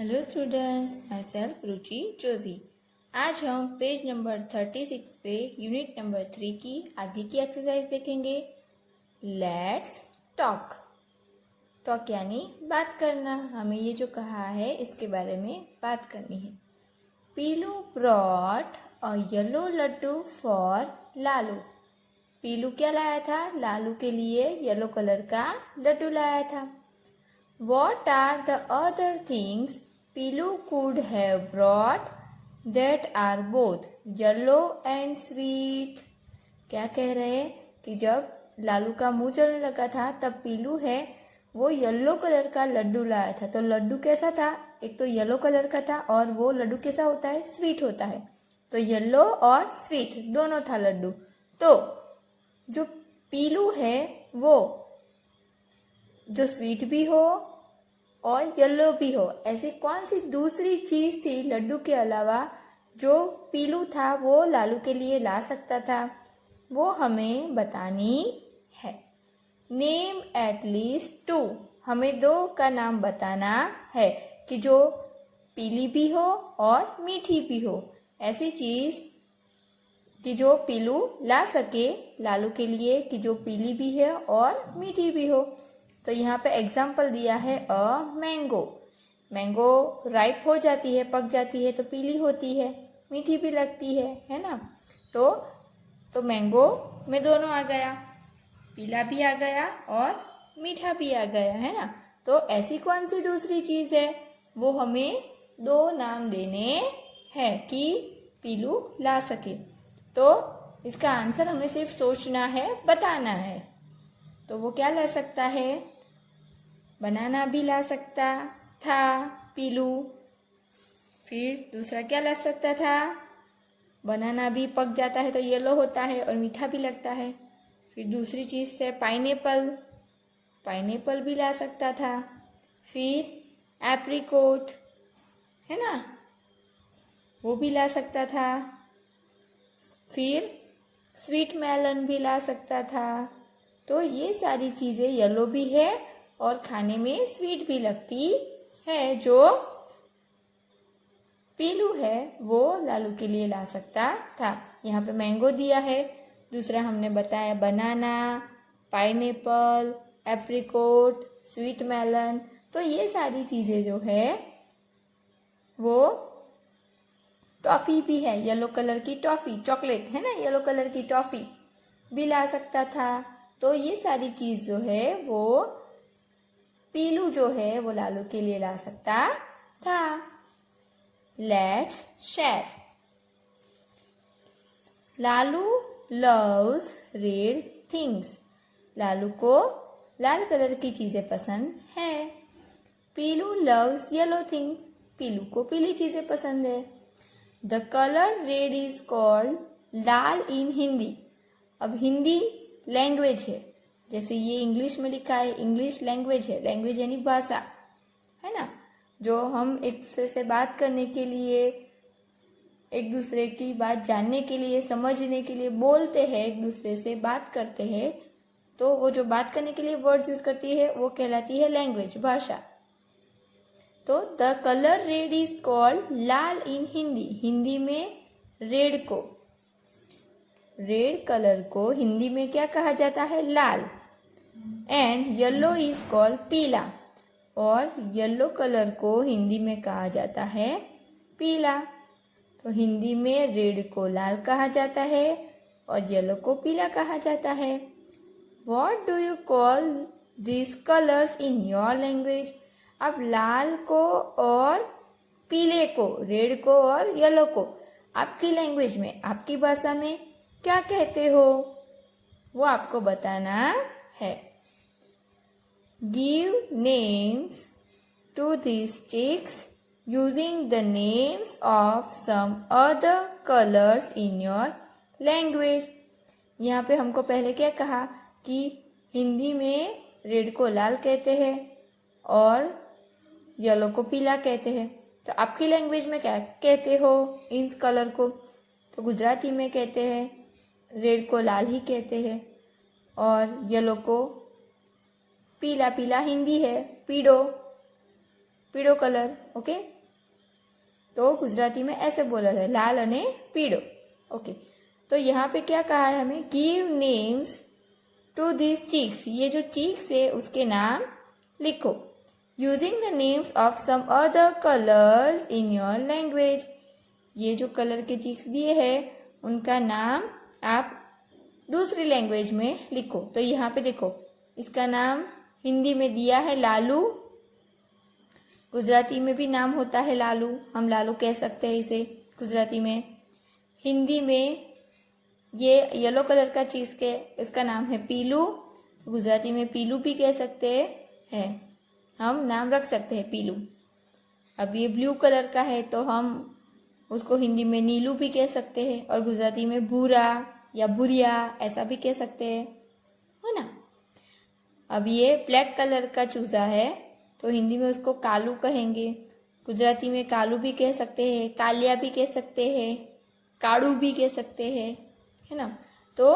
Hello students, my self रुचि जोशी। आज हम page number 36 पे यूनिट नंबर 3 की आगे की एक्सरसाइज देखेंगे। Let's talk. टॉक यानी बात करना। हमें ये जो कहा है इसके बारे में बात करनी है। Pilu brought a yellow laddoo for Lalu. Pilu क्या लाया था? लालू के लिए येलो कलर का लड्डू लाया था। What are the other things Pilu could have brought that are both yellow and sweet? क्या कह रहे हैं कि जब लालू का मुंह चलने लगा था तब पीलू है वो येलो कलर का लड्डू लाया था। तो लड्डू कैसा था? एक तो येलो कलर का था और वो लड्डू कैसा होता है? स्वीट होता है। तो येलो और स्वीट दोनों था लड्डू। तो जो पीलू है वो जो स्वीट भी हो और येलो भी हो, ऐसी कौन सी दूसरी चीज थी लड्डू के अलावा जो पीलू था वो लालू के लिए ला सकता था? वो हमें बतानी है। Name at least 2। हमें 2 का नाम बताना है कि जो पीली भी हो और मीठी भी हो, ऐसी चीज कि जो पीलू ला सके लालू के लिए, कि जो पीली भी है और मीठी भी हो। तो यहाँ पे एग्जाम्पल दिया है अ मैंगो। मैंगो राइप हो जाती है, पक जाती है तो पीली होती है, मीठी भी लगती है ना। तो मैंगो में दोनों आ गया, पीला भी आ गया और मीठा भी आ गया, है ना। तो ऐसी कौन सी दूसरी चीज है? वो हमें 2 नाम देने हैं कि पीलू ला सके। तो इसका आंसर हमें सिर्फ सोचना है, बताना है। तो वो क्या ला सकता है? बनाना भी ला सकता था पीलू। फिर दूसरा क्या ला सकता था? बनाना भी पक जाता है तो येलो होता है और मीठा भी लगता है। फिर दूसरी चीज़ से पाइनएप्पल भी ला सकता था। फिर एप्रिकोट, है ना, वो भी ला सकता था। फिर स्वीट मेलन भी ला सकता था। तो ये सारी चीज़ें येलो भी है और खाने में स्वीट भी लगती है। जो पीलू है वो लालू के लिए ला सकता था। यहाँ पे मैंगो दिया है, दूसरा हमने बताया बनाना, पाइनएप्पल, एप्रिकोट, स्वीट मेलन। तो ये सारी चीज़ें जो है वो टॉफ़ी भी है, येलो कलर की टॉफ़ी, चॉकलेट है ना, येलो कलर की टॉफ़ी भी ला सकता था। तो ये सारी चीज़ जो है वो पीलू जो है वो लालू के लिए ला सकता था। Let's share. Lalu loves red things. Lalu को लाल कलर की चीज़ें पसंद है। Pilu loves yellow things. Pilu को पीली चीज़ें पसंद है। The colour red is called lal in Hindi. अब हिंदी लैंग्वेज है, जैसे ये इंग्लिश में लिखा है, इंग्लिश लैंग्वेज है। लैंग्वेज यानी भाषा, है ना, जो हम एक दूसरे से बात करने के लिए, एक दूसरे की बात जानने के लिए, समझने के लिए बोलते हैं, एक दूसरे से बात करते हैं। तो वो जो बात करने के लिए वर्ड्स यूज करती है वो कहलाती है लैंग्वेज, भाषा। तो the colour red is called lal in Hindi. Hindi में रेड कलर को हिंदी में क्या कहा जाता है? लाल। एंड येलो इज कॉल्ड पीला। और येलो कलर को हिंदी में कहा जाता है पीला। तो हिंदी में रेड को लाल कहा जाता है और येलो को पीला कहा जाता है। What do you call these colors in your language? अब लाल को और पीले को, रेड को और येलो को आपकी लैंग्वेज में, आपकी भाषा में क्या कहते हो? वो आपको बताना है। Give names to these sticks using the names of some other colors in your language. यहाँ पे हमको पहले क्या कहा कि हिंदी में रेड को लाल कहते हैं और येलो को पीला कहते हैं। तो आपकी लैंग्वेज में क्या कहते हो इन कलर को? तो गुजराती में कहते हैं रेड को लाल ही कहते हैं और येलो को पीला। पीला हिंदी है पीड़ो, पीड़ो कलर। ओके, तो गुजराती में ऐसे बोला जाए, लाल अने पीड़ो। ओके, तो यहाँ पे क्या कहा है हमें, give names to this cheeks, ये जो चीक्स है उसके नाम लिखो, using the names of some other colours in your language. ये जो कलर के चीक्स दिए हैं उनका नाम आप दूसरी लैंग्वेज में लिखो। तो यहाँ पे देखो, इसका नाम हिंदी में दिया है लालू, गुजराती में भी नाम होता है लालू, हम लालू कह सकते हैं इसे गुजराती में। हिंदी में ये येलो कलर का चीज के इसका नाम है पीलू, तो गुजराती में पीलू भी कह सकते हैं, हम नाम रख सकते हैं पीलू। अब ये ब्लू कलर का है तो हम उसको हिंदी में नीलू भी कह सकते हैं, और गुजराती में भूरा या भूरिया ऐसा भी कह सकते हैं, है ना। अब ये ब्लैक कलर का चूजा है तो हिंदी में उसको कालू कहेंगे, गुजराती में कालू भी कह सकते हैं, कालिया भी कह सकते हैं, काड़ू भी कह सकते हैं, है ना। तो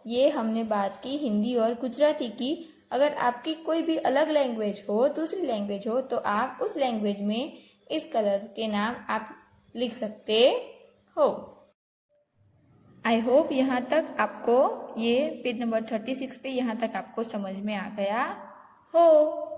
ये हमने बात की हिंदी और गुजराती की। अगर आपकी कोई भी अलग लैंग्वेज हो, दूसरी लैंग्वेज हो, तो आप उस लैंग्वेज में इस कलर के नाम आप लिख सकते हो। आई होप यहाँ तक आपको ये पेज नंबर 36 पे यहाँ तक आपको समझ में आ गया हो।